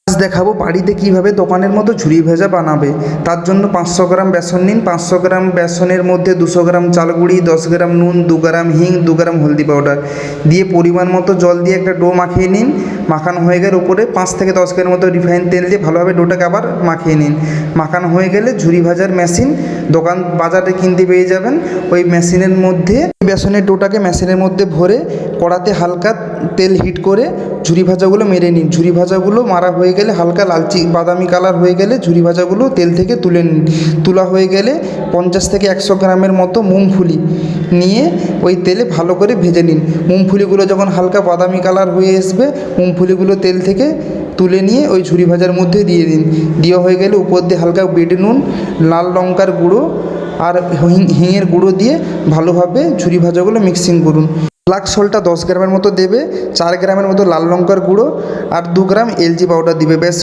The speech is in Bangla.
আজ দেখাবো বাড়িতে কিভাবে দোকানের মতো ঝুরি ভাজা বানাবে। তার জন্য 500 গ্রাম বেসন নিন। 500 গ্রাম বেসনের মধ্যে 200 গ্রাম চাল গুঁড়ি, 10 গ্রাম নুন, 2 গ্রাম হিং, 2 গ্রাম হলদি পাউডার দিয়ে পরিমাণ মতো জল দিয়ে একটা ডো মাখিয়ে নিন। মাখানো হয়ে গেলে উপরে 5 থেকে 10 গ্রাম মতো রিফাইন তেল দিয়ে ভালোভাবে ডোটাকে আবার মাখিয়ে নিন। মাখানো হয়ে গেলে ঝুরি ভাজার মেশিন দোকান বাজারে কিনতে পেয়ে যাবেন। ওই মেশিনের মধ্যে বেসনের ডোটাকে মেশিনের মধ্যে ভরে কড়াতে হালকা তেল হিট করে ঝুরি ভাজাগুলো মেরে নিন। ঝুরি ভাজাগুলো মারা হয়ে গেলে হালকা লালচে বাদামি কালার হয়ে গেলে ঝুরি ভাজাগুলো তেল থেকে তুলে নিন। তোলা হয়ে গেলে 50 থেকে 100 গ্রামের মতো মুংফলি নিয়ে ওই তেলে ভালো করে ভেজে নিন। মুংফলিগুলো যখন হালকা বাদামি কালার হয়ে আসবে, মুংফলিগুলো তেল থেকে তুলে নিয়ে ওই ঝুরি ভাজার মধ্যে দিয়ে দিন। দেওয়া হয়ে গেলে উপর দিয়ে হালকা বিট নুন, লাল লঙ্কার গুঁড়ো আর হিঙের গুঁড়ো দিয়ে ভালোভাবে ঝুরি ভাজাগুলো মিক্সিং করুন। ব্ল্যাক সল্টটা 10 গ্রামের মতো দেবে, 4 গ্রামের মতো লাল লঙ্কার গুঁড়ো আর 2 গ্রাম এলচি পাউডার দিবে। বেশ